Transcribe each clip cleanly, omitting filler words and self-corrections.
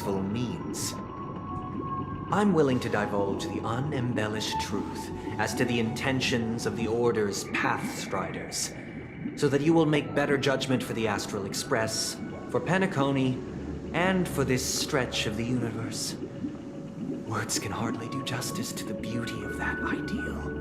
powerful means. I'm willing to divulge the unembellished truth as to the intentions of the Order's Pathstriders, so that you will make better judgment for the Astral Express, for Penacony, and for this stretch of the universe. Words can hardly do justice to the beauty of that ideal.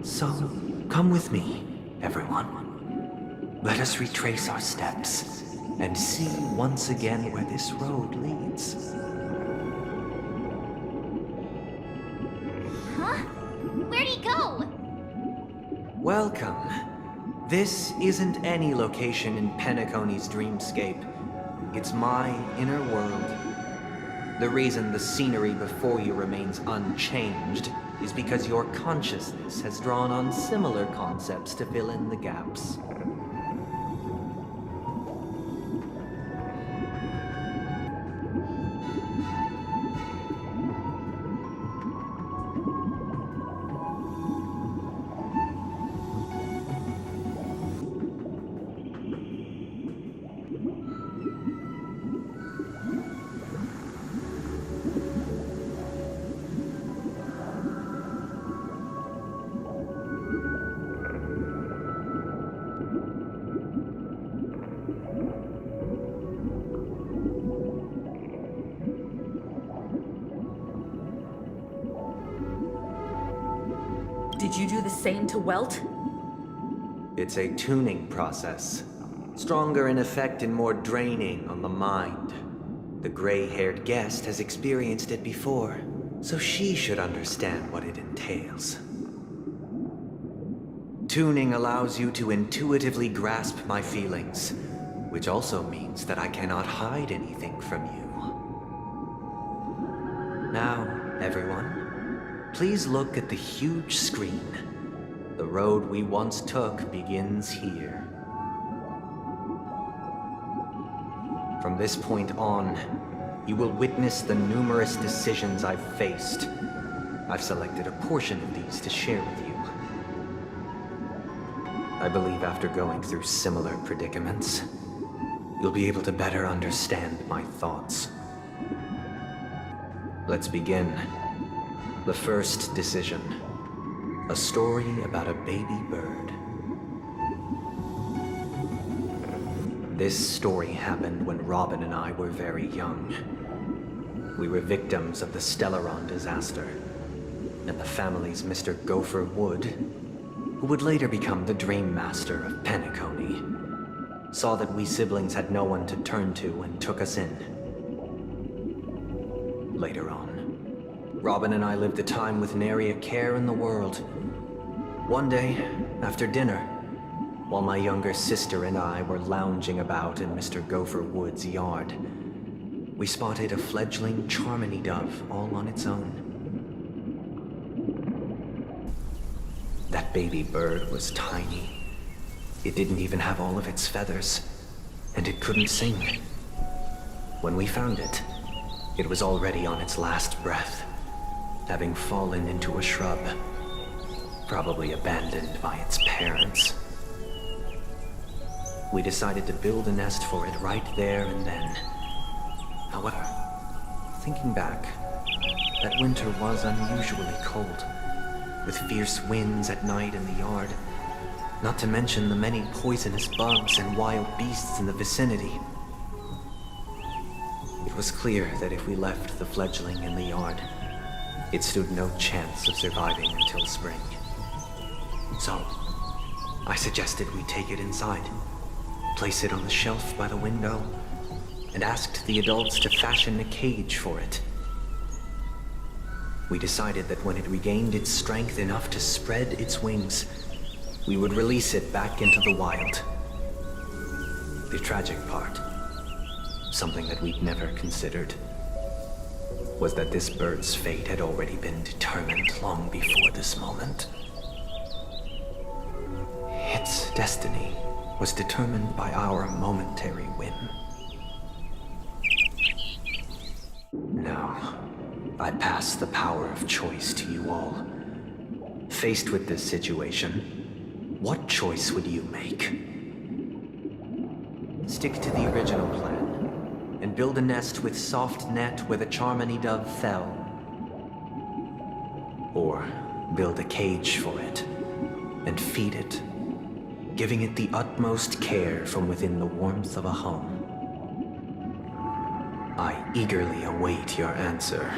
So, come with me, everyone. Let us retrace our steps and see once again where this road leads. Huh? Where'd he go? Welcome. This isn't any location in Penacony's dreamscape. It's my inner world. The reason the scenery before you remains unchanged is because your consciousness has drawn on similar concepts to fill in the gaps. Did you do the same to Welt? It's a tuning process. Stronger in effect and more draining on the mind. The gray-haired guest has experienced it before, so she should understand what it entails. Tuning allows you to intuitively grasp my feelings, which also means that I cannot hide anything from you. Now, everyone, please look at the huge screen. The road we once took begins here. From this point on, you will witness the numerous decisions I've faced. I've selected a portion of these to share with you. I believe after going through similar predicaments, you'll be able to better understand my thoughts. Let's begin. The first decision. A story about a baby bird. This story happened when Robin and I were very young. We were victims of the Stellaron disaster, and the family's Mr. Gopher Wood, who would later become the Dream Master of Penacony, saw that we siblings had no one to turn to and took us in. Later on, Robin and I lived a time with nary a care in the world. One day, after dinner, while my younger sister and I were lounging about in Mr. Gopher Wood's yard, we spotted a fledgling Charmony dove all on its own. That baby bird was tiny. It didn't even have all of its feathers, and it couldn't sing. When we found it, it was already on its last breath, having fallen into a shrub, probably abandoned by its parents. We decided to build a nest for it right there and then. However, thinking back, that winter was unusually cold, with fierce winds at night in the yard, not to mention the many poisonous bugs and wild beasts in the vicinity. It was clear that if we left the fledgling in the yard, it stood no chance of surviving until spring. So, I suggested we take it inside, place it on the shelf by the window, and asked the adults to fashion a cage for it. We decided that when it regained its strength enough to spread its wings, we would release it back into the wild. The tragic part, something that we'd never considered, was that this bird's fate had already been determined long before this moment. Its destiny was determined by our momentary whim. Now, I pass the power of choice to you all. Faced with this situation, what choice would you make? Stick to the original plan, and build a nest with soft net where the Charmony dove fell. Or build a cage for it, and feed it, giving it the utmost care from within the warmth of a home. I eagerly await your answer.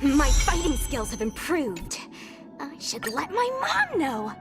My fighting skills have improved. I should let my mom know.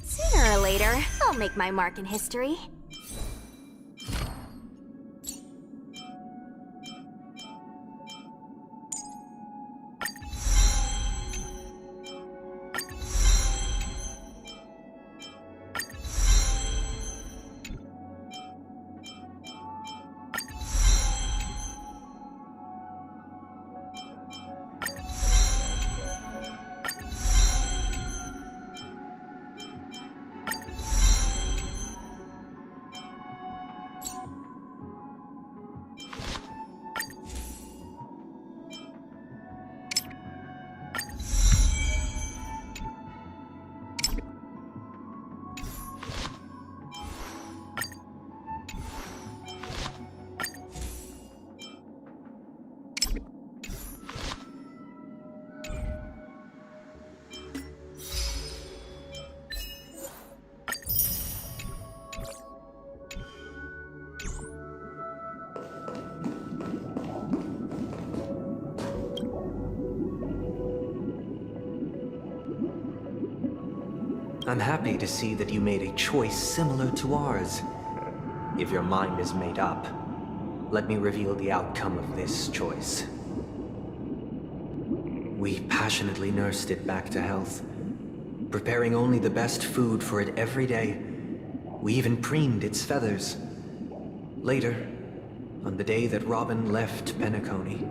Sooner or later, I'll make my mark in history. I'm happy to see that you made a choice similar to ours. If your mind is made up, let me reveal the outcome of this choice. We passionately nursed it back to health, preparing only the best food for it every day. We even preened its feathers. Later, on the day that Robin left Penacony,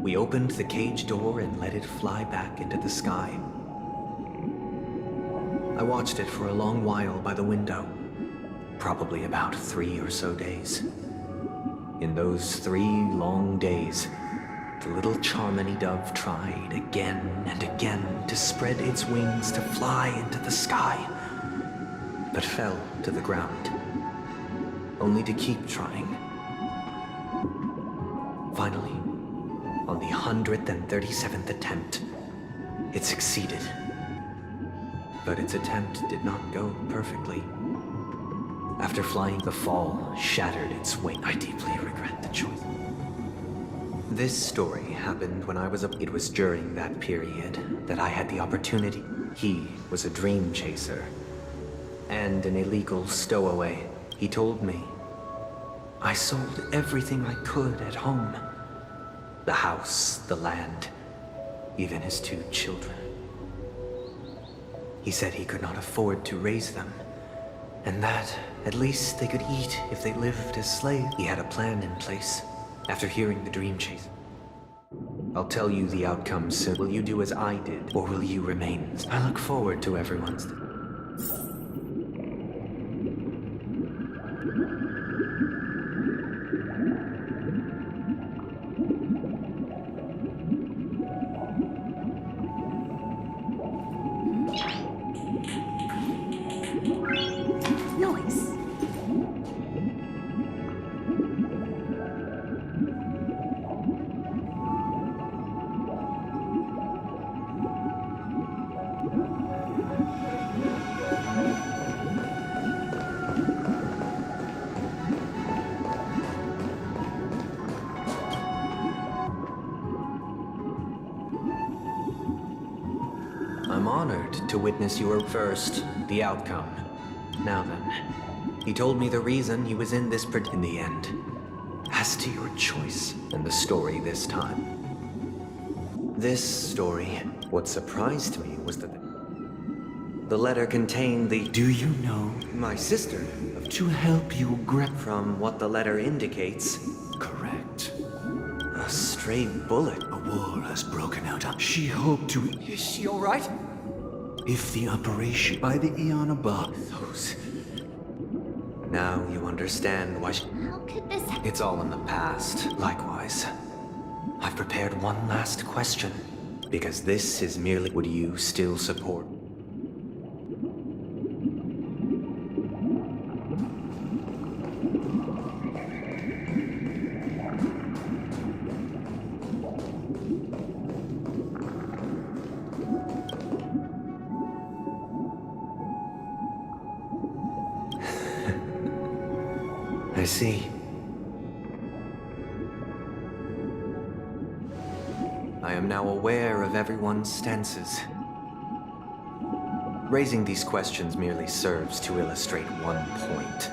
we opened the cage door and let it fly back into the sky. I watched it for a long while by the window, probably about 3 or so days. In those 3 long days, the little Charmony dove tried again and again to spread its wings to fly into the sky, but fell to the ground, only to keep trying. Finally, on the 137th attempt, it succeeded. But its attempt did not go perfectly. After flying, the fall shattered its wing. I deeply regret the choice. This story happened when I was It was during that period that I had the opportunity. He was a dream chaser and an illegal stowaway. He told me I sold everything I could at home. The house, the land, even his 2 children. He said he could not afford to raise them, and that at least they could eat if they lived as slaves. He had a plan in place after hearing the dream chase. I'll tell you the outcome soon. Will you do as I did, or will you remain? I look forward to everyone's... Noise. I'm honored to witness your first, the outcome. Now then, he told me the reason he was in this in the end. As to your choice and the story this time. This story, what surprised me was that the letter contained the... Do you know? My sister. To help you grip. From what the letter indicates, Correct. a stray bullet. A war has broken out. She hoped to... Is she all right? If the operation by the eon above. Those... Now you understand why she... How could this happen? It's all in the past. Likewise, I've prepared one last question, because this is merely... Would you still support? I see. I am now aware of everyone's stances. Raising these questions merely serves to illustrate one point.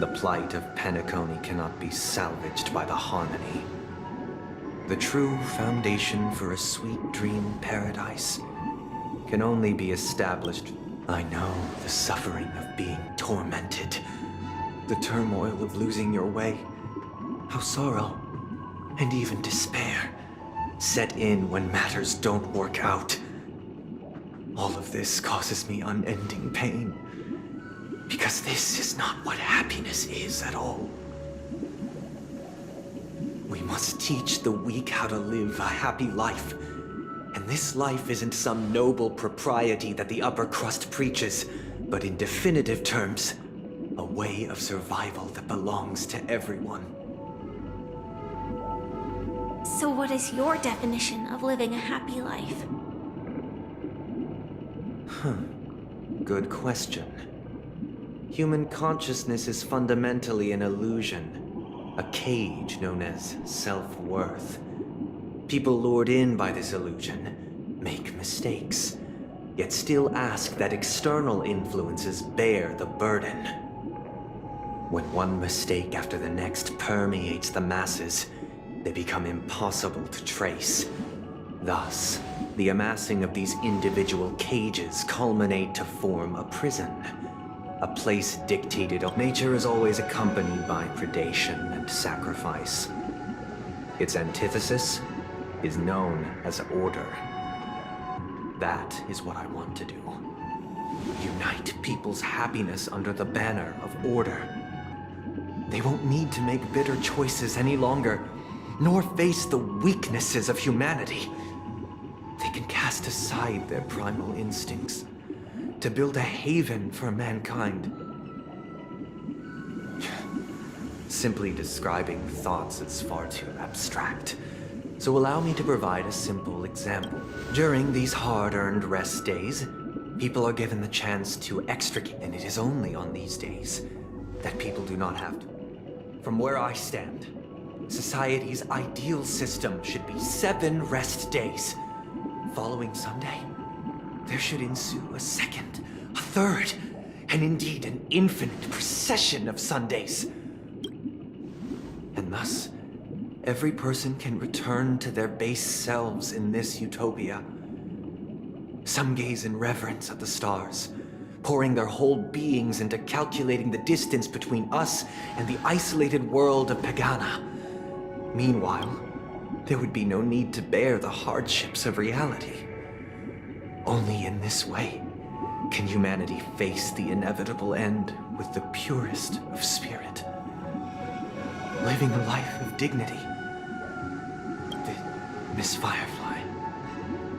The plight of Penacony cannot be salvaged by the harmony. The true foundation for a sweet dream paradise can only be established. I know the suffering of being tormented. The turmoil of losing your way, how sorrow, and even despair, set in when matters don't work out. All of this causes me unending pain, because this is not what happiness is at all. We must teach the weak how to live a happy life, and this life isn't some noble propriety that the upper crust preaches, but in definitive terms, a way of survival that belongs to everyone. So what is your definition of living a happy life? Good question. Human consciousness is fundamentally an illusion, a cage known as self-worth. People lured in by this illusion make mistakes, yet still ask that external influences bear the burden. When one mistake after the next permeates the masses, they become impossible to trace. Thus, the amassing of these individual cages culminate to form a prison. A place dictated of nature is always accompanied by predation and sacrifice. Its antithesis is known as order. That is what I want to do. Unite people's happiness under the banner of order. They won't need to make bitter choices any longer, nor face the weaknesses of humanity. They can cast aside their primal instincts to build a haven for mankind. Simply describing thoughts is far too abstract, so allow me to provide a simple example. During these hard-earned rest days, people are given the chance to extricate, and it is only on these days that people do not have to. From where I stand, society's ideal system should be 7 rest days. Following Sunday, there should ensue a second, a third, and indeed an infinite procession of Sundays. And thus, every person can return to their base selves in this utopia. Some gaze in reverence at the stars, pouring their whole beings into calculating the distance between us and the isolated world of Pagana. Meanwhile, there would be no need to bear the hardships of reality. Only in this way can humanity face the inevitable end with the purest of spirit, living a life of dignity. Miss Firefly,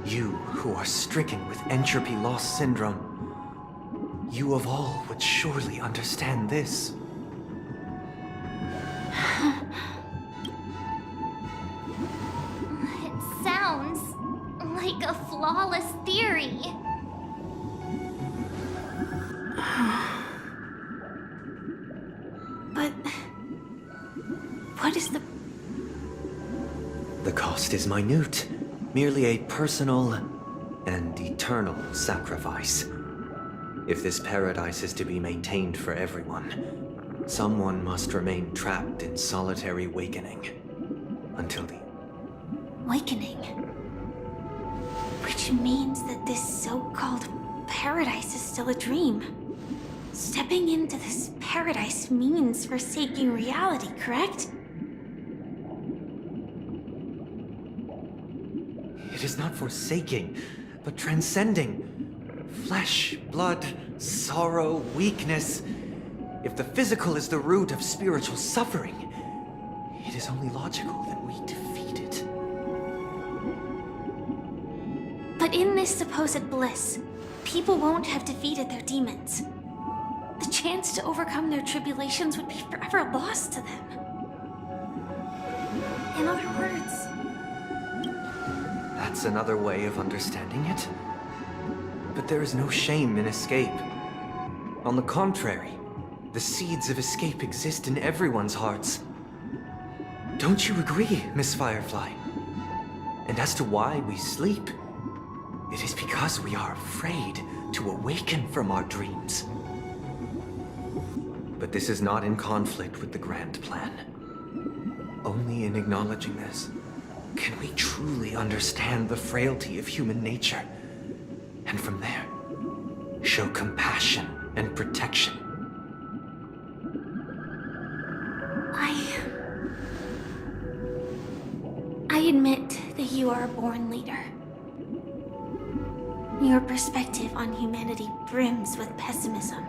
you who are stricken with entropy loss syndrome, you of all would surely understand this. It sounds like a flawless theory. But what is the... The cost is minute, merely a personal and eternal sacrifice. If this paradise is to be maintained for everyone, someone must remain trapped in solitary wakening until the... Awakening? Which means that this so-called paradise is still a dream. Stepping into this paradise means forsaking reality, correct? It is not forsaking, but transcending. Flesh, blood, sorrow, weakness. If the physical is the root of spiritual suffering, it is only logical that we defeat it. But in this supposed bliss, people won't have defeated their demons. The chance to overcome their tribulations would be forever lost to them. In other words... That's another way of understanding it. But there is no shame in escape. On the contrary, the seeds of escape exist in everyone's hearts. Don't you agree, Miss Firefly? And as to why we sleep, it is because we are afraid to awaken from our dreams. But this is not in conflict with the grand plan. Only in acknowledging this can we truly understand the frailty of human nature, and from there, show compassion and protection. I admit that you are a born leader. Your perspective on humanity brims with pessimism.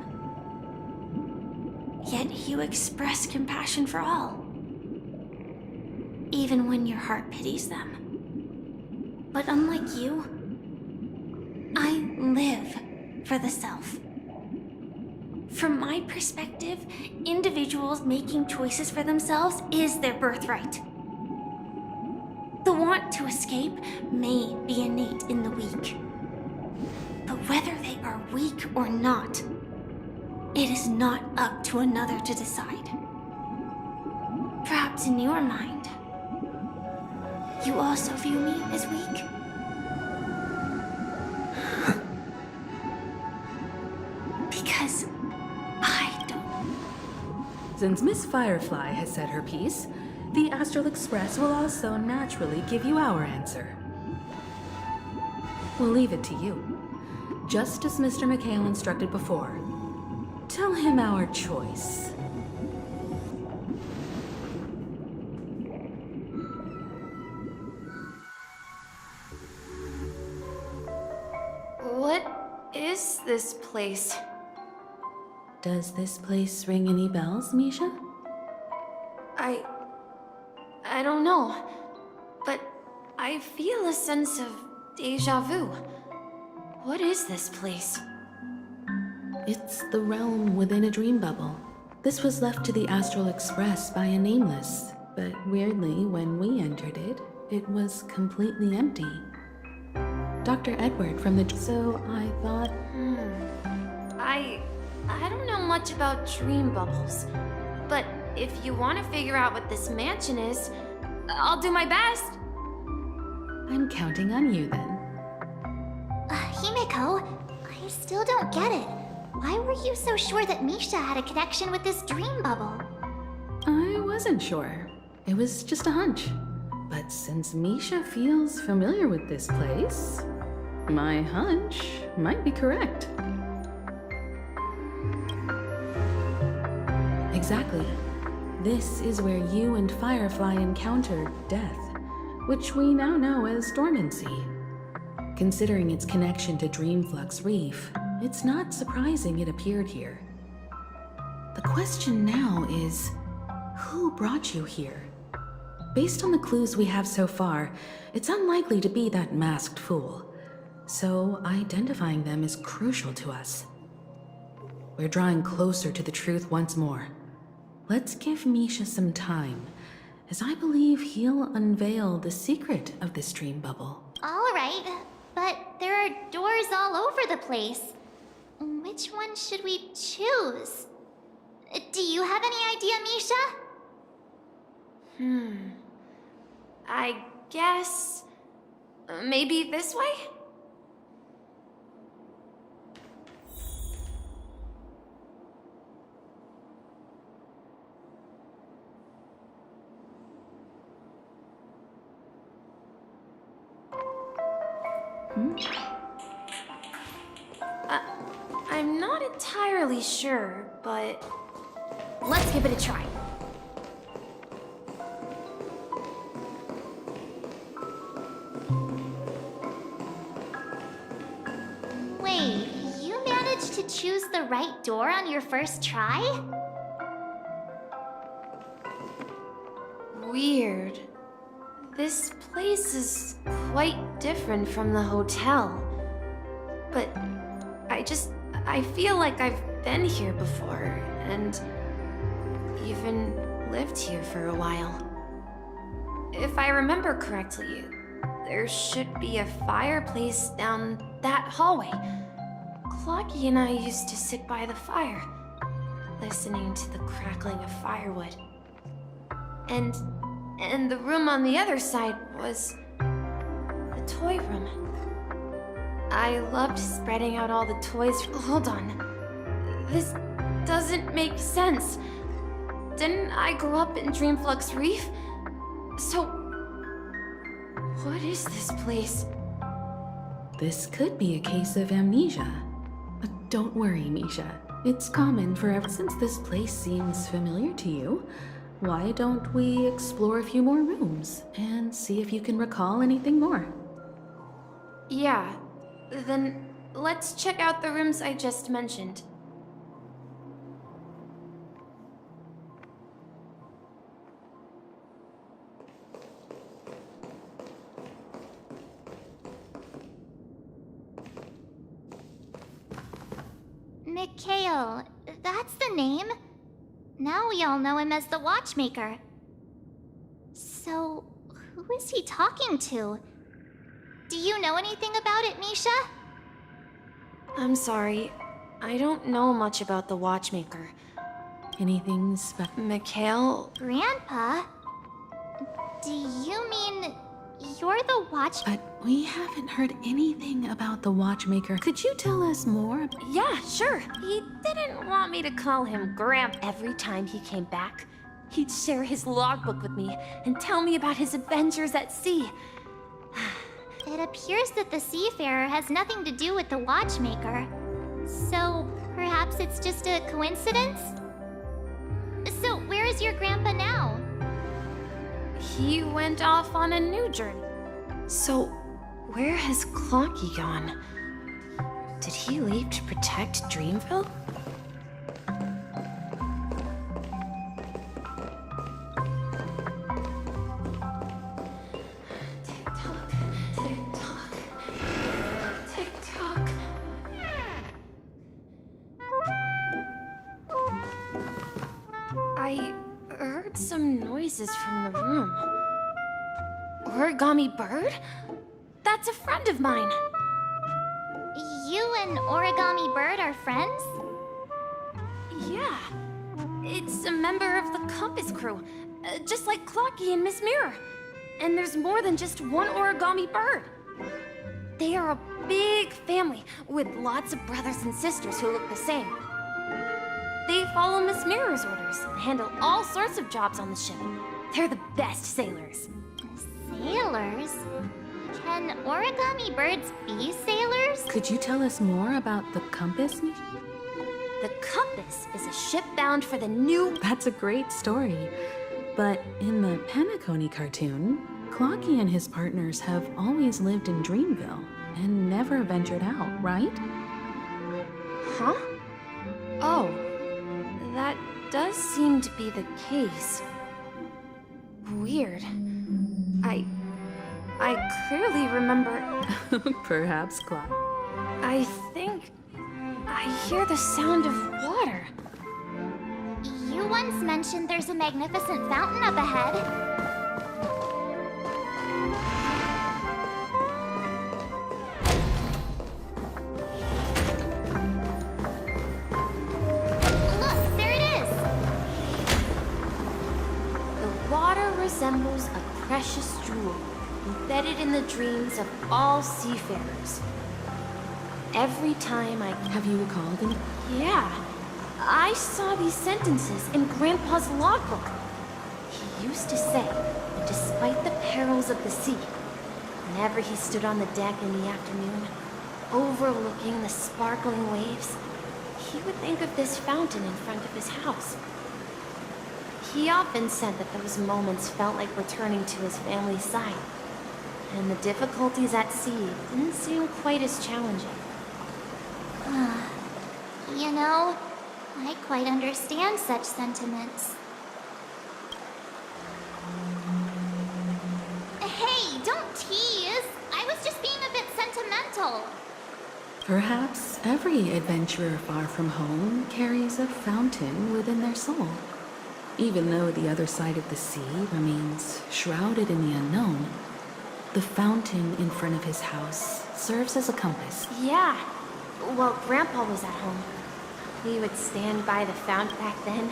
Yet you express compassion for all, even when your heart pities them. But unlike you, I live for the self. From my perspective, individuals making choices for themselves is their birthright. The want to escape may be innate in the weak. But whether they are weak or not, it is not up to another to decide. Perhaps in your mind, you also view me as weak? Since Miss Firefly has said her piece, the Astral Express will also naturally give you our answer. We'll leave it to you. Just as Mr. McHale instructed before. Tell him our choice. What is this place? Does this place ring any bells, Misha? I don't know, but I feel a sense of deja vu. What is this place? It's the realm within a dream bubble. This was left to the Astral Express by a Nameless, but weirdly, when we entered it, it was completely empty. Dr. Edward from the... So I thought... I don't know much about dream bubbles, but if you want to figure out what this mansion is, I'll do my best. I'm counting on you then. Himeko, I still don't get it. Why were you so sure that Misha had a connection with this dream bubble? I wasn't sure. It was just a hunch. But since Misha feels familiar with this place, my hunch might be correct. Exactly. This is where you and Firefly encountered death, which we now know as dormancy. Considering its connection to Dreamflux Reef, it's not surprising it appeared here. The question now is, who brought you here? Based on the clues we have so far, it's unlikely to be that masked fool. So identifying them is crucial to us. We're drawing closer to the truth once more. Let's give Misha some time, as I believe he'll unveil the secret of this dream bubble. All right, but there are doors all over the place. Which one should we choose? Do you have any idea, Misha? I guess... maybe this way? I'm not entirely sure, but let's give it a try. Wait, you managed to choose the right door on your first try? Weird. This place is quite different from the hotel. But I feel like I've been here before, and even lived here for a while. If I remember correctly, there should be a fireplace down that hallway. Clocky and I used to sit by the fire, listening to the crackling of firewood. And the room on the other side was the toy room. I loved spreading out all the toys. Hold on. This doesn't make sense. Didn't I grow up in Dreamflux Reef? So, what is this place? This could be a case of amnesia. But don't worry, Misha. It's common for since this place seems familiar to you, why don't we explore a few more rooms and see if you can recall anything more? Yeah, then let's check out the rooms I just mentioned. Mikhail, that's the name. Now we all know him as the Watchmaker. So, who is he talking to? Do you know anything about it, Misha? I'm sorry, I don't know much about the Watchmaker. Anything special? Mikhail? Grandpa? Do you mean you're the watch... But we haven't heard anything about the watchmaker. Could you tell us more? Yeah, sure. He didn't want me to call him Gramp every time he came back. He'd share his logbook with me and tell me about his adventures at sea. It appears that the seafarer has nothing to do with the watchmaker. So, perhaps it's just a coincidence? So, where is your grandpa now? He went off on a new journey. So, where has Clocky gone? Did he leave to protect Dreamville? I heard some noises from the room. Origami Bird? That's a friend of mine. You and Origami Bird are friends? Yeah. It's a member of the Compass crew, just like Clocky and Miss Mirror. And there's more than just one Origami Bird. They are a big family with lots of brothers and sisters who look the same. They follow Miss Mirror's orders and handle all sorts of jobs on the ship. They're the best sailors. Sailors? Can origami birds be sailors? Could you tell us more about the compass? The Compass is a ship bound for the new... That's a great story. But in the Penacony cartoon, Clocky and his partners have always lived in Dreamville and never ventured out, right? Huh? Oh, that does seem to be the case. Weird. I clearly remember... Perhaps, Clock. I think... I hear the sound of water. You once mentioned there's a magnificent fountain up ahead. Look, there it is! The water resembles a precious jewel embedded in the dreams of all seafarers. Every time I... Have you recalled any? Yeah. I saw these sentences in Grandpa's logbook. He used to say, despite the perils of the sea, whenever he stood on the deck in the afternoon, overlooking the sparkling waves, he would think of this fountain in front of his house. He often said that those moments felt like returning to his family's side, and the difficulties at sea didn't seem quite as challenging. You know, I quite understand such sentiments. Hey, don't tease! I was just being a bit sentimental. Perhaps every adventurer far from home carries a fountain within their soul. Even though the other side of the sea remains shrouded in the unknown, the fountain in front of his house serves as a compass. Yeah. Well, Grandpa was at home. We would stand by the fountain back then.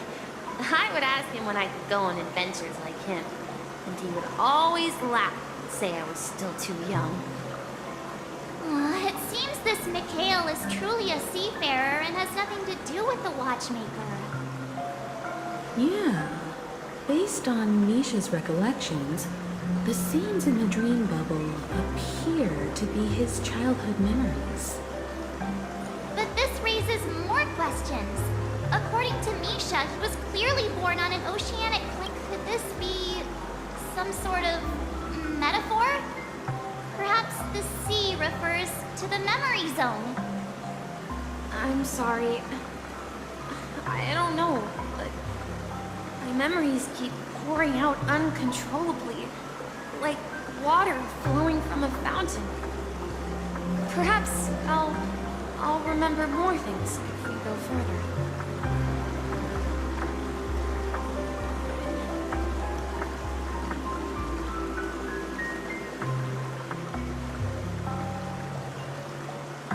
I would ask him when I could go on adventures like him, and he would always laugh and say I was still too young. It seems this Mikhail is truly a seafarer and has nothing to do with the watchmaker. Yeah. Based on Misha's recollections, the scenes in the dream bubble appear to be his childhood memories. But this raises more questions. According to Misha, he was clearly born on an oceanic link. Could this be some sort of metaphor? Perhaps the sea refers to the memory zone. I'm sorry. I don't know, but my memories keep pouring out uncontrollably, like water flowing from a fountain. Perhaps I'll remember more things if we go further.